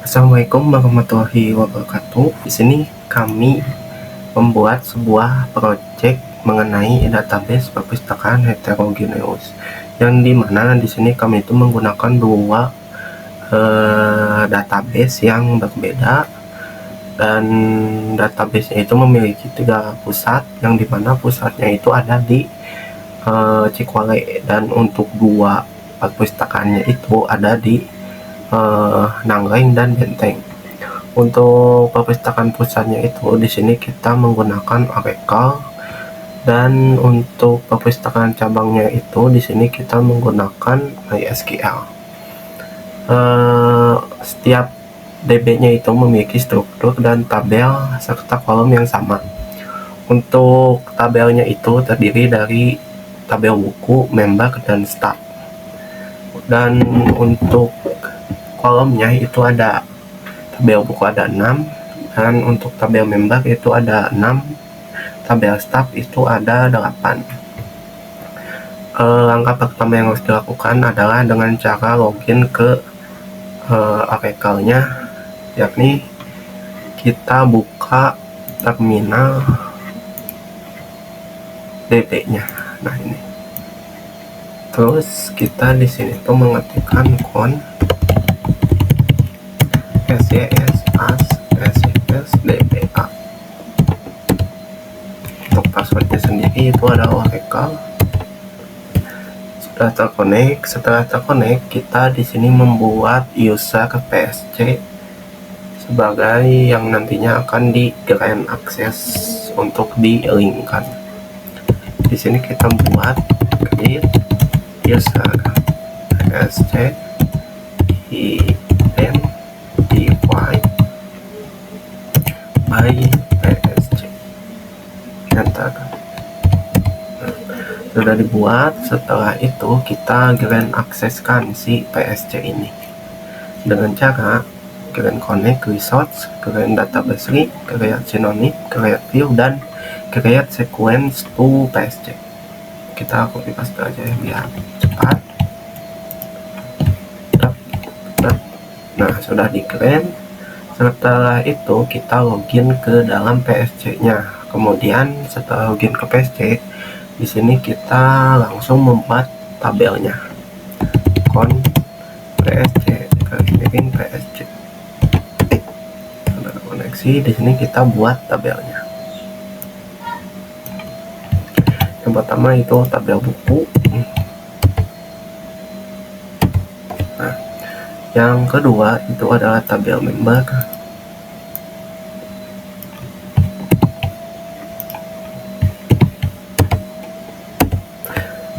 Assalamualaikum warahmatullahi wabarakatuh. Di sini kami membuat sebuah proyek mengenai database perpustakaan heterogeneus, yang dimana di sini kami itu menggunakan dua database yang berbeda, dan database itu memiliki 3 pusat, yang dimana pusatnya itu ada di Cikuale, dan untuk 2 perpustakaannya itu ada di Nangreng dan Benteng. Untuk perpustakaan pusatnya itu di sini kita menggunakan Oracle, dan untuk perpustakaan cabangnya itu di sini kita menggunakan MySQL. Setiap DB-nya itu memiliki struktur dan tabel serta kolom yang sama. Untuk tabelnya itu terdiri dari tabel buku, member, dan staff. Dan untuk kolomnya itu ada tabel buku ada 6, dan untuk tabel member itu ada 6, tabel staff itu ada 8. Langkah pertama yang harus dilakukan adalah dengan cara login ke Oracle-nya, yakni kita buka terminal DB-nya. Nah ini. Terus kita di sini tuh mengetikkan con SYS-DBA. Untuk passwordnya sendiri itu ada Oracle. Setelah terkonek, kita di sini membuat user PSC sebagai yang nantinya akan di grant access untuk di-linkkan. Di sini kita buat create user PSC identify by PSC. Enter. Sudah dibuat. Setelah itu kita grant akseskan si PSC ini dengan cara grant connect resource, grant database link, create synonym, create view, dan create sequence to PSC. Kita copy paste aja ya biar cepat. Nah, sudah di grant. Setelah itu kita login ke dalam PSC nya. Kemudian setelah login ke PSC, di sini kita langsung membuat tabelnya. Con PSC, kalirin PSC. Sudah koneksi, di sini kita buat tabelnya. Yang pertama itu tabel buku. Nah, yang kedua itu adalah tabel member.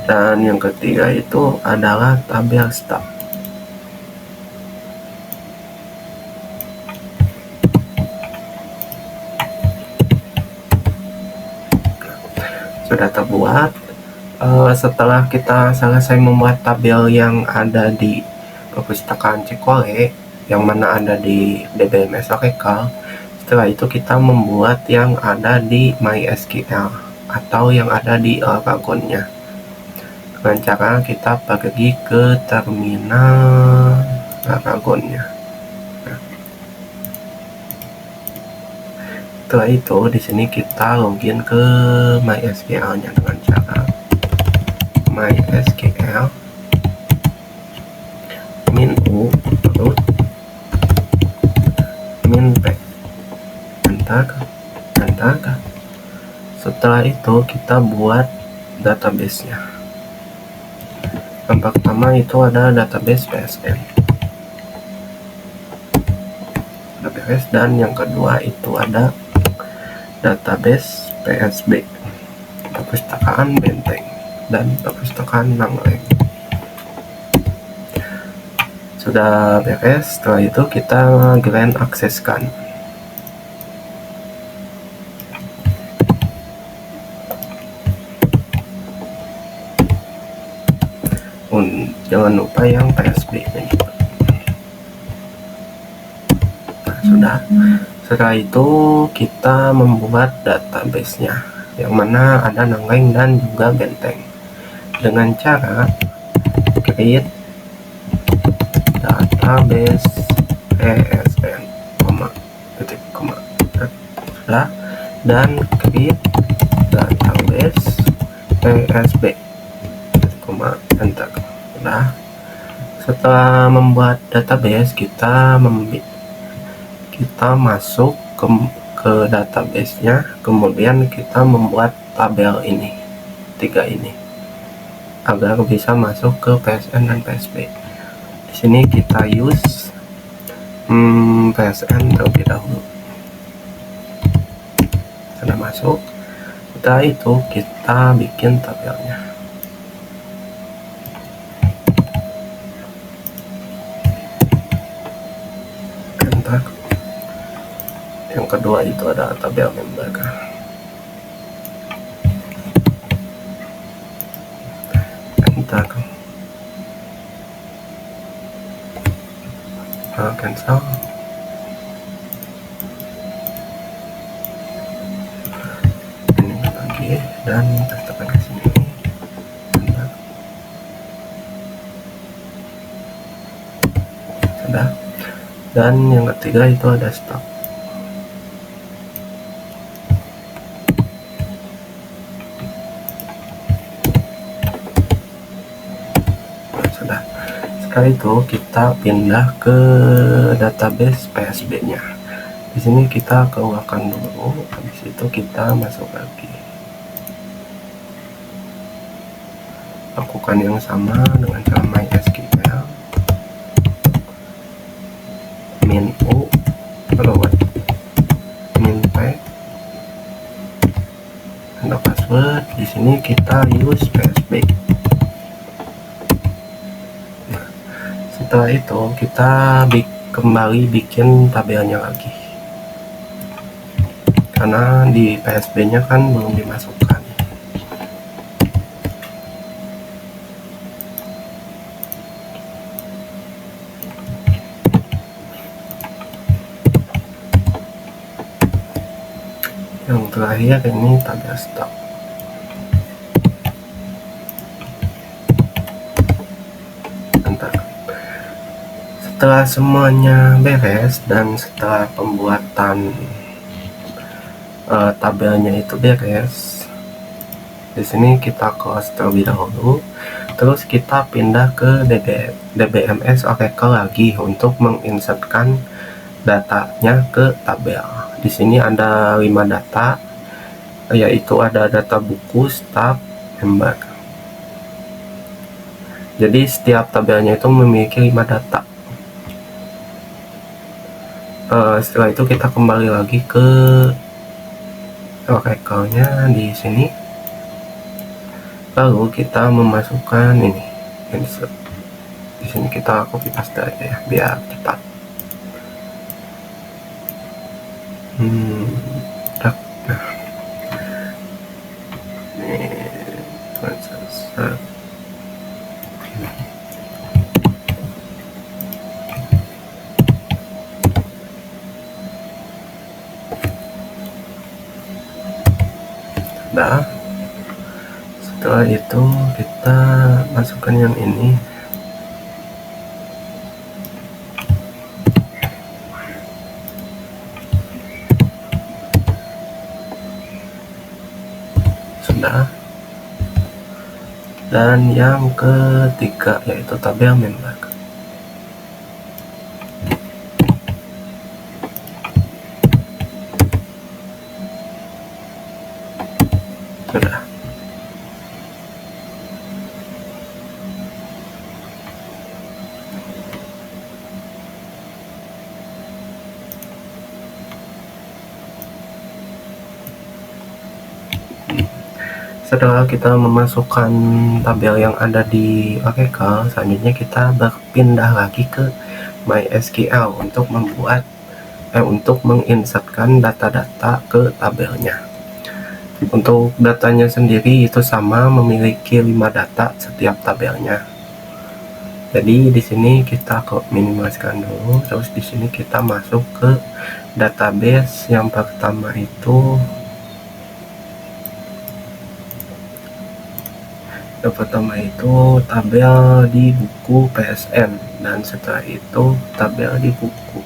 Dan yang ketiga itu adalah tabel staff. Sudah terbuat. Setelah kita selesai membuat tabel yang ada di perpustakaan Cikuale, yang mana ada di DBMS Oracle, setelah itu kita membuat yang ada di MySQL atau yang ada di Oracle-nya. Dengan cara kita pergi ke terminal Oracle-nya. Nah, setelah itu di sini kita login ke MySQL-nya dengan cara MySQL min u root min p, enter. Setelah itu kita buat database-nya. Yang pertama itu ada database PSN, dan yang kedua itu ada database PSB, perpustakaan Benteng, dan perpustakaan Nangreng. Sudah beres. Setelah itu kita grant akseskan. Jangan lupa yang PSB nya juga. Nah, sudah. Setelah itu kita membuat database-nya, yang mana ada Nangreng dan juga Benteng, dengan cara create database PSN, titik koma. Sudah. Dan create database PSB, titik koma, enter. Sudah. Setelah membuat database, kita masuk ke database-nya, kemudian kita membuat tabel ini, 3 ini, agar bisa masuk ke PSN dan PSB. Di sini kita use PSN terlebih dahulu. Sudah masuk. Setelah itu kita bikin tabelnya. Enter. Yang kedua itu ada tabel member. Enter. Cancel. Ini lagi dan tekan ke sini. Enter. Sudah. Dan yang ketiga itu ada stop. Sudah. Setelah itu kita pindah ke database PSB-nya. Di sini kita keluarkan dulu, habis itu kita masuk lagi. Lakukan yang sama dengan cara MySQL. Min U, min P, enter password. Di sini kita use PSB. Setelah itu kita kembali bikin tabelnya lagi, karena di PSB nya kan belum dimasukkan. Yang terakhir ini tabel stop. Setelah semuanya beres dan setelah pembuatan tabelnya itu beres, di sini kita close terlebih dahulu. Terus kita pindah ke DBMS Oracle lagi untuk menginsertkan datanya ke tabel. Di sini ada 5 data, yaitu ada data buku, staff, member. Jadi setiap tabelnya itu memiliki 5 data. Setelah itu kita kembali lagi ke Oracle-nya di sini. Lalu kita memasukkan ini insert. Di sini kita copy paste aja ya, biar cepat. Nah, ini selesai. Nah, setelah itu kita masukkan yang ini. Sudah. Dan yang ketiga yaitu tabel member. Sudah. Setelah kita memasukkan tabel yang ada di Oracle, selanjutnya kita berpindah lagi ke MySQL untuk untuk menginsertkan data-data ke tabelnya. Untuk datanya sendiri itu sama, memiliki 5 data setiap tabelnya. Jadi di sini kita minimaliskan dulu, terus di sini kita masuk ke database yang pertama itu Yang pertama itu tabel di buku PSN, dan setelah itu tabel di buku.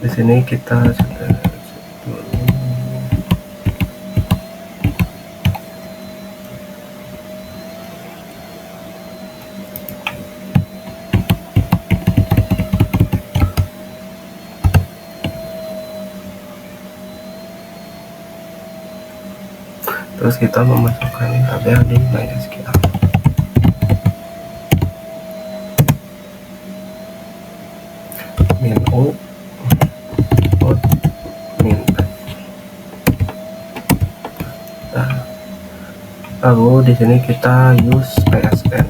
Di sini kita sudah terus kita memasukkan tabel di MySQL. Min U out min. Nah, lalu di sini kita use PSN.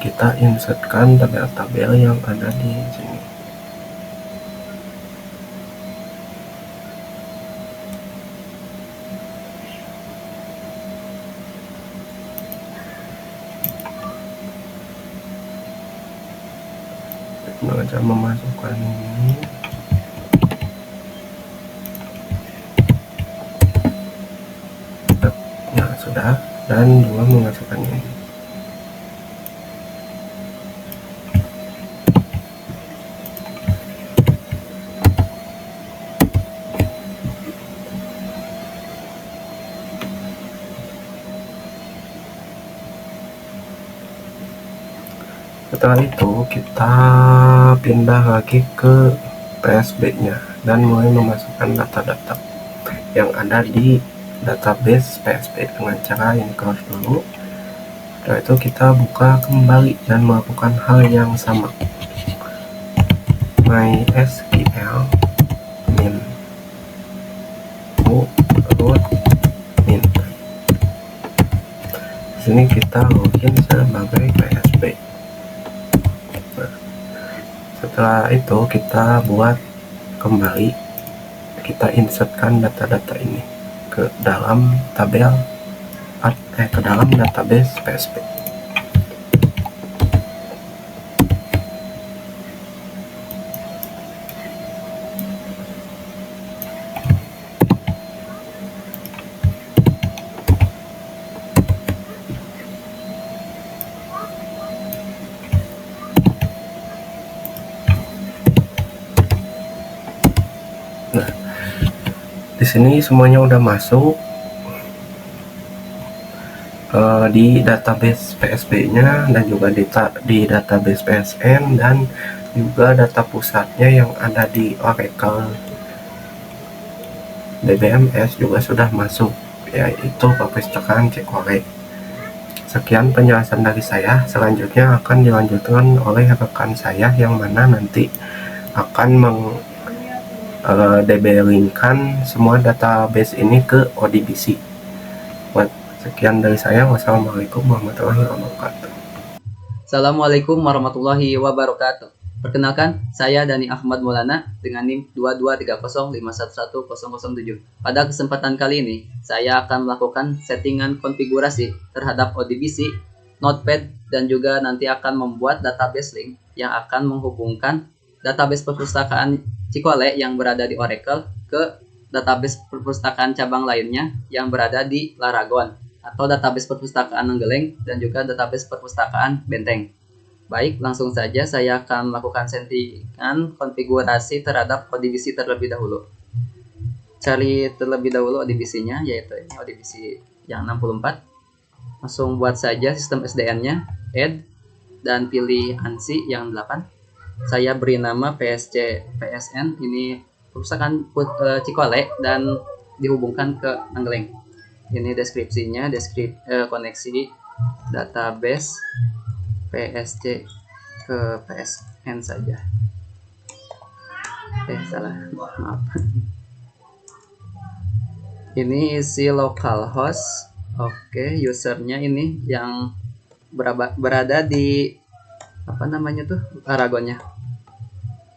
Kita insertkan tabel-tabel yang ada di sini. Kita memasukkan ini. Nah, sudah, dan juga memasukkan ini. Setelah itu kita pindah lagi ke PSB nya dan mulai memasukkan data-data yang ada di database PSB dengan cara ini close dulu. Setelah itu kita buka kembali dan melakukan hal yang sama. MySQL min u root min. Di sini kita login sebagai PSB. Setelah itu kita buat kembali, kita insertkan data-data ini ke dalam tabel ke dalam database PSP. Nah, di sini semuanya udah masuk di database PSB-nya dan juga di database PSN, dan juga data pusatnya yang ada di Oracle DBMS juga sudah masuk, yaitu perpustakaan Cikole. Sekian penjelasan dari saya. Selanjutnya akan dilanjutkan oleh rekan saya yang mana nanti akan DB-linkkan semua database ini ke ODBC. Sekian dari saya. Wassalamualaikum warahmatullahi wabarakatuh. Assalamualaikum warahmatullahi wabarakatuh. Perkenalkan, saya Dani Ahmad Maulana dengan NIM 22305111007. Pada kesempatan kali ini, saya akan melakukan settingan konfigurasi terhadap ODBC, Notepad, dan juga nanti akan membuat database link yang akan menghubungkan database perpustakaan Cikole yang berada di Oracle ke database perpustakaan cabang lainnya yang berada di Laragon, atau database perpustakaan Nenggeleng dan juga database perpustakaan Benteng. Baik, langsung saja saya akan melakukan settingan konfigurasi terhadap ODBC terlebih dahulu. Cari terlebih dahulu ODBC-nya, yaitu ini ODBC yang 64. Langsung buat saja sistem SDN-nya, add, dan pilih ANSI yang 8. Saya beri nama PSN, ini perpustakaan Cikole dan dihubungkan ke Nenggeleng. Ini deskripsinya, koneksi database PSC ke PSN saja. Salah, maaf. Ini isi localhost. Oke, usernya ini yang berada di apa namanya tuh, Aragonnya.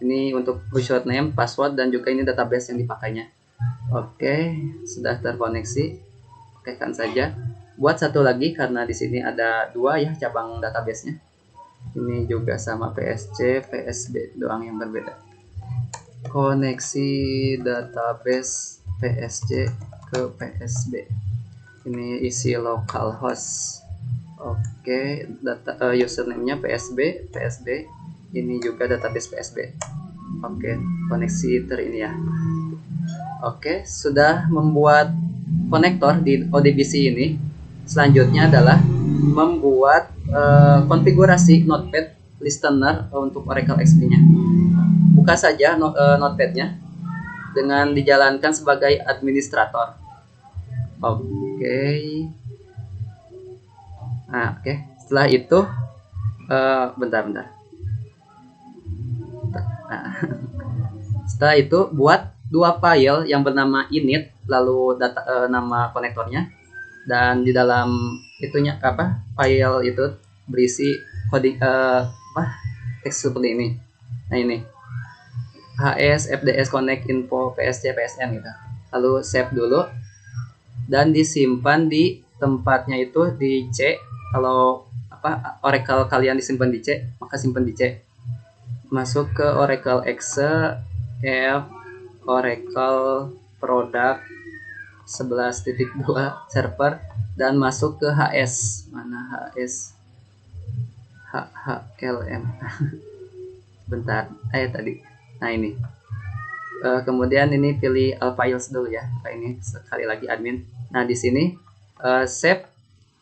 Ini untuk username, password, dan juga ini database yang dipakainya. Oke, sudah terkoneksi. Oke kan saja. Buat satu lagi karena di sini ada 2 ya cabang databasenya. Ini juga sama PSC, PSB doang yang berbeda. Koneksi database PSC ke PSB. Ini isi localhost. Oke, username-nya PSB, PSB. Ini juga database PSB. Oke, koneksi ini ya. Oke, sudah membuat konektor di ODBC ini. Selanjutnya adalah membuat konfigurasi Notepad listener untuk Oracle XP-nya. Buka saja Notepad-nya dengan dijalankan sebagai administrator. Oke. Nah, oke. Setelah itu, bentar. Nah, setelah itu buat 2 file yang bernama init, lalu nama konektornya, dan di dalam itunya file itu berisi coding teks seperti ini. Nah ini HS FDS Connect Info PSC PSN gitu. Lalu save dulu dan disimpan di tempatnya itu di C. Kalau Oracle kalian disimpan di C, maka simpan di C. Masuk ke Oracle Exe F Oracle Product 11.2 server dan masuk ke HS. Mana HS? HHLM. Bentar, tadi. Nah ini. Kemudian ini pilih all files dulu ya. Ini sekali lagi admin. Nah di sini save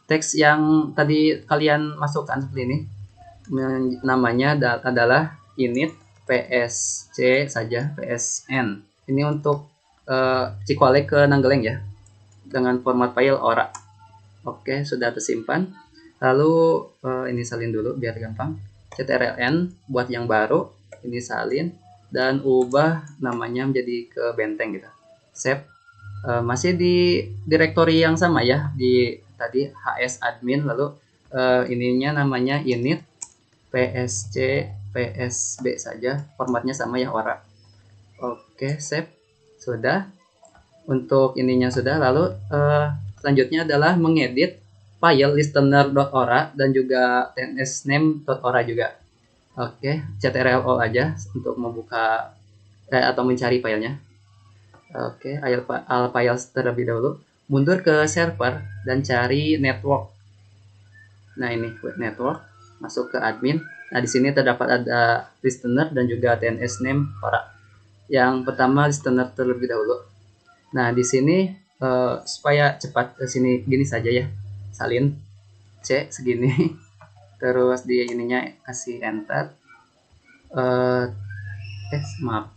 teks yang tadi kalian masukkan seperti ini. Namanya adalah init PSC saja, PSN. Ini untuk Cikwale ke Nanggeleng ya, dengan format file ORA. Oke, sudah tersimpan. Lalu ini salin dulu biar gampang. CTRLN buat yang baru, ini salin dan ubah namanya menjadi ke benteng gitu. Save. Masih di directory yang sama ya, di tadi HS admin, lalu ininya namanya init PSC PSB saja, formatnya sama ya ORA. Oke, save. Sudah. Untuk ininya sudah. Lalu selanjutnya adalah mengedit file listener.ora dan juga tnsname.ora juga. Oke, ctrl aja untuk membuka atau mencari filenya. Oke, all files terlebih dahulu. Mundur ke server dan cari network. Nah ini web network, masuk ke admin. Nah di sini terdapat ada listener dan juga tnsname ora. Yang pertama listener terlebih dahulu. Nah di sini supaya cepat ke sini gini saja ya, salin C segini, terus di ininya kasih enter. Maaf,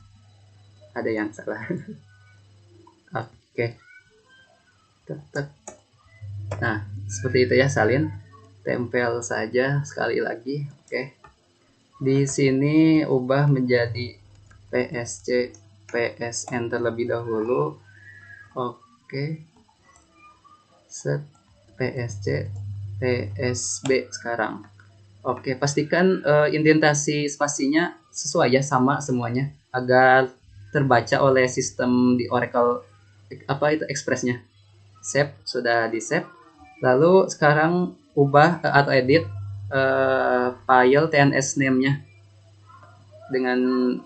ada yang salah. Oke. Nah seperti itu ya, salin, tempel saja sekali lagi. Oke. Di sini ubah menjadi PSC PSN terlebih dahulu. Oke. Set PSC PSB sekarang. Oke, pastikan indentasi spasinya sesuai ya, sama semuanya agar terbaca oleh sistem di Oracle Express-nya. Save, sudah di save. Lalu sekarang ubah atau edit file TNS name-nya dengan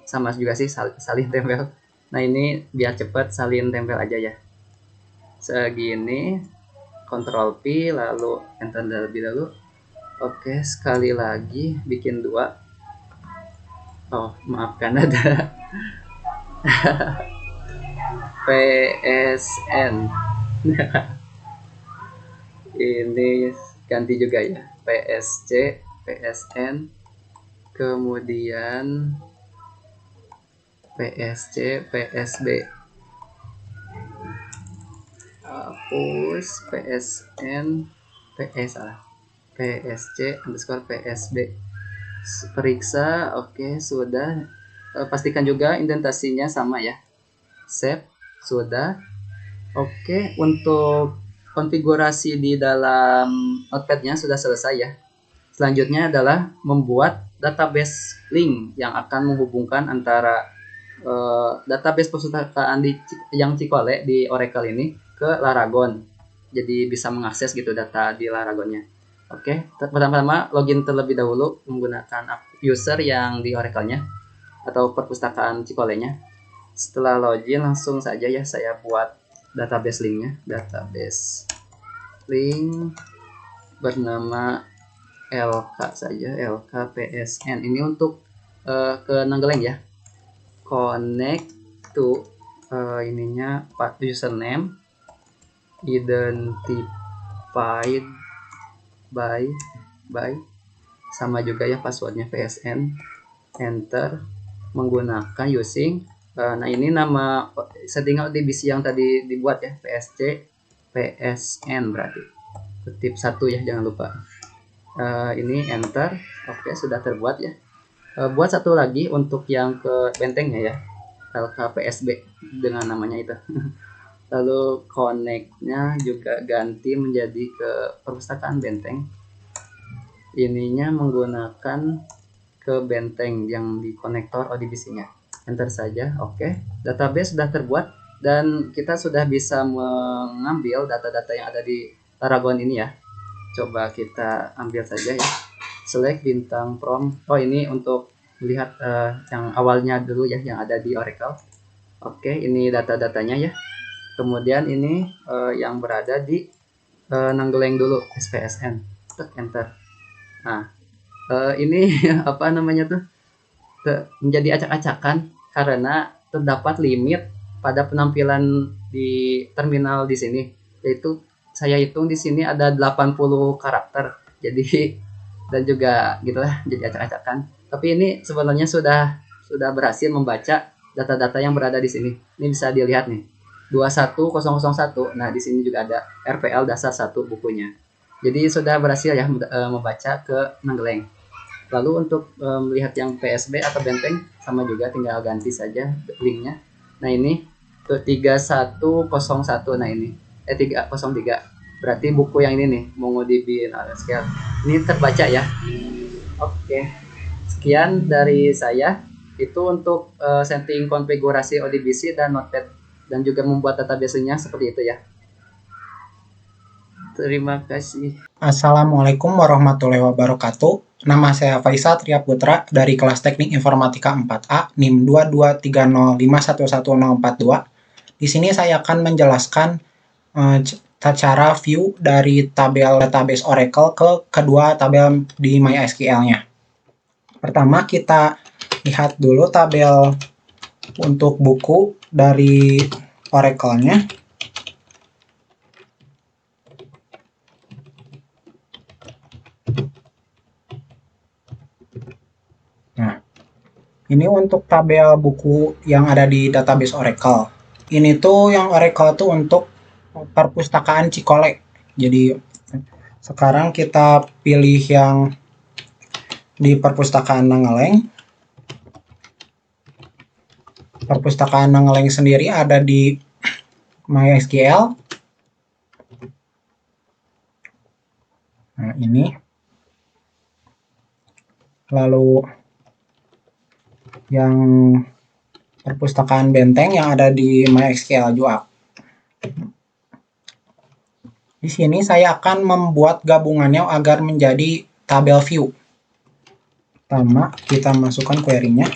sama juga sih, salin tempel. Nah ini biar cepat, salin tempel aja ya. Segini, Ctrl P lalu enter terlebih dahulu. Oke, sekali lagi bikin 2. Oh maafkan, ada PSN. Ini ganti juga ya, PSC PSN, kemudian PSC PSB, hapus PSN PSC underscore PSB, periksa. Oke, sudah. pastikan juga indentasinya sama ya. Save, sudah. Oke, untuk konfigurasi di dalam Notepad-nya sudah selesai ya. Selanjutnya adalah membuat database link yang akan menghubungkan antara database perpustakaan yang Cikole di Oracle ini ke Laragon. Jadi bisa mengakses gitu data di Laragonnya. Oke, pertama-tama login terlebih dahulu menggunakan user yang di Oracle-nya atau perpustakaan Cikole-nya. Setelah login langsung saja ya saya buat database linknya. Database link bernama LK saja, LKPSN. Ini untuk ke Nanggeleng ya. Connect to ininya username identified by sama juga ya passwordnya PSN, enter, menggunakan using nah ini nama settingan ODBC yang tadi dibuat ya, PSC PSN berarti kutip 1 ya, jangan lupa. Ini enter. Oke, sudah terbuat ya. Buat satu lagi untuk yang ke bentengnya ya, LKPSB dengan namanya itu. Lalu connect-nya juga ganti menjadi ke perpustakaan benteng. Ininya menggunakan ke benteng yang di konektor ODBC-nya. Enter saja. Oke, database sudah terbuat dan kita sudah bisa mengambil data-data yang ada di Laragon ini ya. Coba kita ambil saja ya. Select bintang from. Oh, ini untuk melihat yang awalnya dulu ya, yang ada di Oracle. Oke, ini data-datanya ya. Kemudian ini yang berada di Nanggeleng dulu, SPSN. Enter. Nah, ini apa namanya tuh? Menjadi acak-acakan karena terdapat limit pada penampilan di terminal di sini. Yaitu saya hitung di sini ada 80 karakter. Jadi dan juga gitulah jadi acak-acakan. Tapi ini sebenarnya sudah berhasil membaca data-data yang berada di sini. Ini bisa dilihat nih. 21001. Nah, di sini juga ada RPL dasar 1 bukunya. Jadi sudah berhasil ya membaca ke Nanggeleng. Lalu untuk melihat yang PSB atau benteng sama juga, tinggal ganti saja linknya. Nah, ini ke 3101. Nah, ini 303. Berarti buku yang ini nih, MongoDB NoSQL. Ini terbaca ya. Oke. Sekian dari saya. Itu untuk setting konfigurasi ODBC dan Notepad dan juga membuat database-nya seperti itu ya. Terima kasih. Assalamualaikum warahmatullahi wabarakatuh. Nama saya Faisal Triaputra dari kelas Teknik Informatika 4A NIM 22305111042. Di sini saya akan menjelaskan cara view dari tabel database Oracle ke kedua tabel di MySQL-nya. Pertama, kita lihat dulu tabel untuk buku dari Oracle-nya. Nah, ini untuk tabel buku yang ada di database Oracle. Ini tuh yang Oracle tuh untuk perpustakaan Cikole. Jadi sekarang kita pilih yang di perpustakaan Nanggeleng. Perpustakaan Nanggeleng sendiri ada di MySQL. Nah, ini. Lalu yang perpustakaan benteng yang ada di MySQL juga. Di sini saya akan membuat gabungannya agar menjadi tabel view. Pertama, kita masukkan query-nya.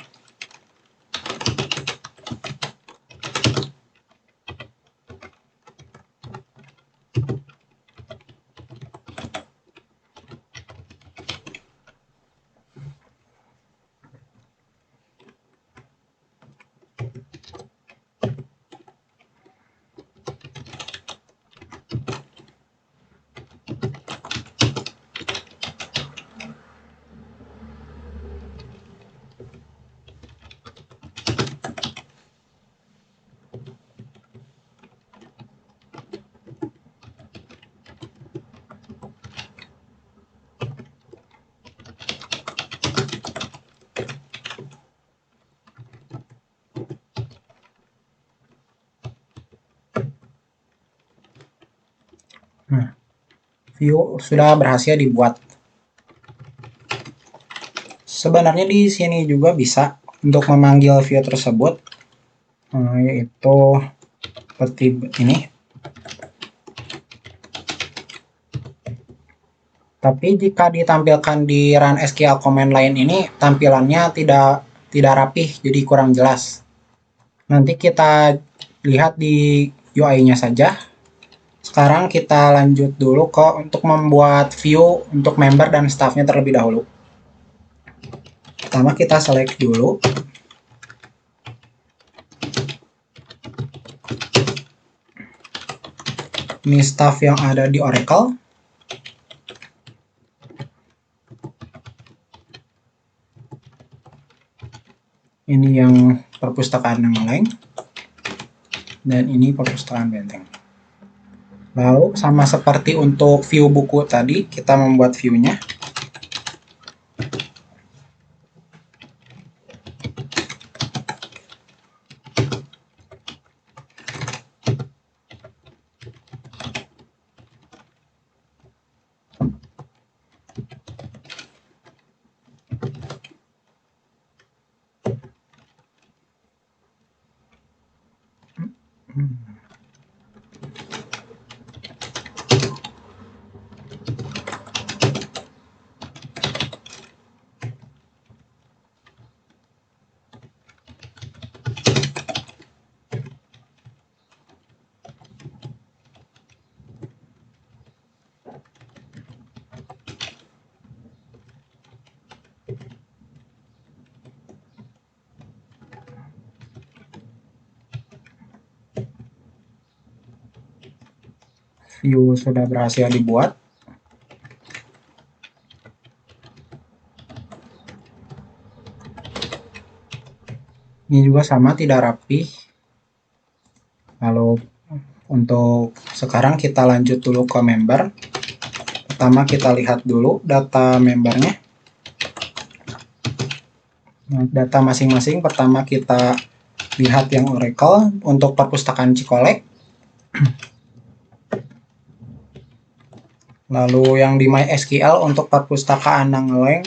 view sudah berhasil dibuat. Sebenarnya di sini juga bisa untuk memanggil view tersebut, yaitu seperti ini. Tapi jika ditampilkan di Run SQL command line ini, tampilannya tidak rapih, jadi kurang jelas. Nanti kita lihat di UI-nya saja. Sekarang kita lanjut dulu untuk membuat view untuk member dan staff-nya terlebih dahulu. Pertama kita select dulu. Ini staff yang ada di Oracle. Ini yang perpustakaan Ngeleng. Dan ini perpustakaan Benteng. Lalu sama seperti untuk view buku tadi, kita membuat view-nya. View sudah berhasil dibuat. Ini juga sama, tidak rapi. Lalu untuk sekarang kita lanjut dulu ke member. Pertama kita lihat dulu data membernya. Data masing-masing pertama kita lihat yang Oracle untuk perpustakaan Cikole. Lalu yang di MySQL untuk perpustakaan Ngeleng.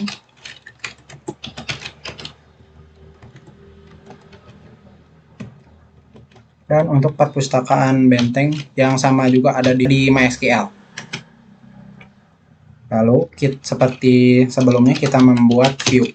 Dan untuk perpustakaan Benteng yang sama juga ada di MySQL. Lalu seperti sebelumnya kita membuat view.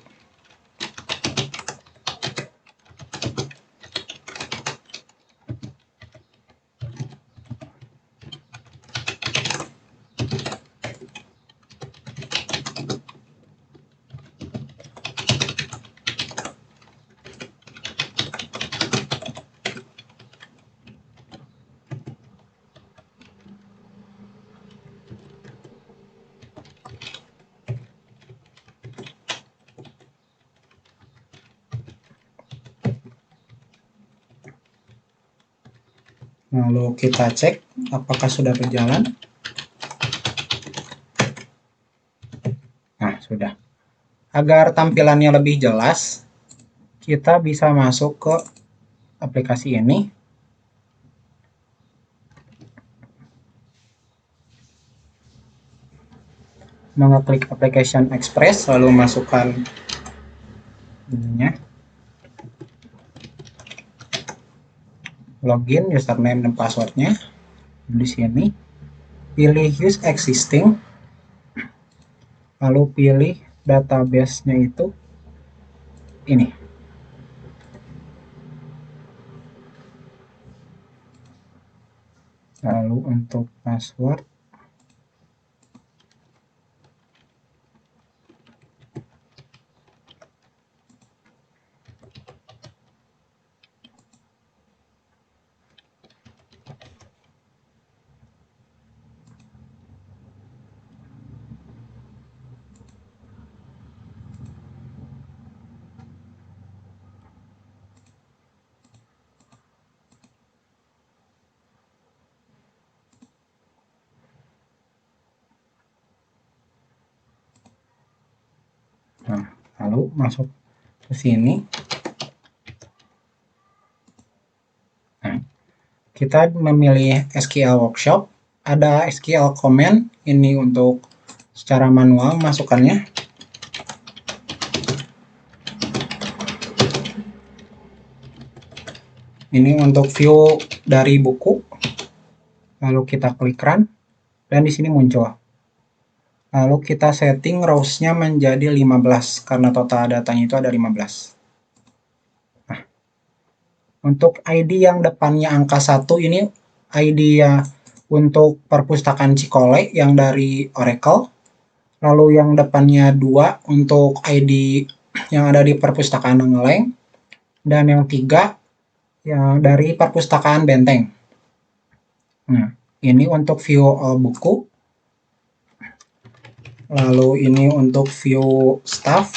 Lalu kita cek apakah sudah berjalan. Nah, sudah. Agar tampilannya lebih jelas, kita bisa masuk ke aplikasi ini. Mengeklik Application Express, lalu masukkan ininya. Login, username dan passwordnya di sini. Pilih Use Existing, lalu pilih database-nya itu ini. Lalu untuk password, nah, lalu masuk ke sini. Nah, kita memilih SQL Workshop, ada SQL command, ini untuk secara manual masukannya. Ini untuk view dari buku. Lalu kita klik run dan di sini muncul. Lalu kita setting rows-nya menjadi 15 karena total datanya itu ada 15. Nah, untuk ID yang depannya angka 1 ini ID ya untuk perpustakaan Cikole yang dari Oracle. Lalu yang depannya 2 untuk ID yang ada di perpustakaan Ngeleng. Dan yang 3 yang dari perpustakaan Benteng. Nah, ini untuk view buku. Lalu ini untuk view staff.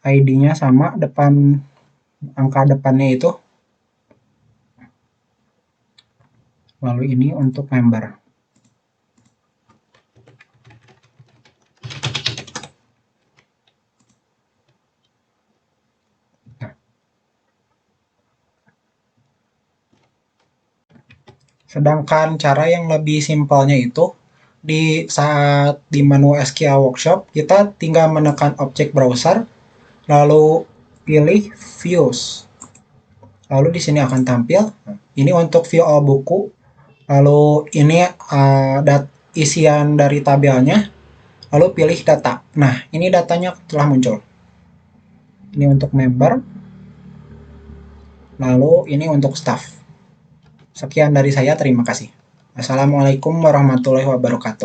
ID-nya sama, angka depannya itu. Lalu ini untuk member. Sedangkan cara yang lebih simpelnya itu di saat di menu SQL Workshop kita tinggal menekan objek browser lalu pilih views. Lalu di sini akan tampil ini untuk view all buku. Lalu ini isian dari tabelnya. Lalu pilih data. Nah, ini datanya telah muncul. Ini untuk member. Lalu ini untuk staff. Sekian dari saya, terima kasih. Assalamualaikum warahmatullahi wabarakatuh.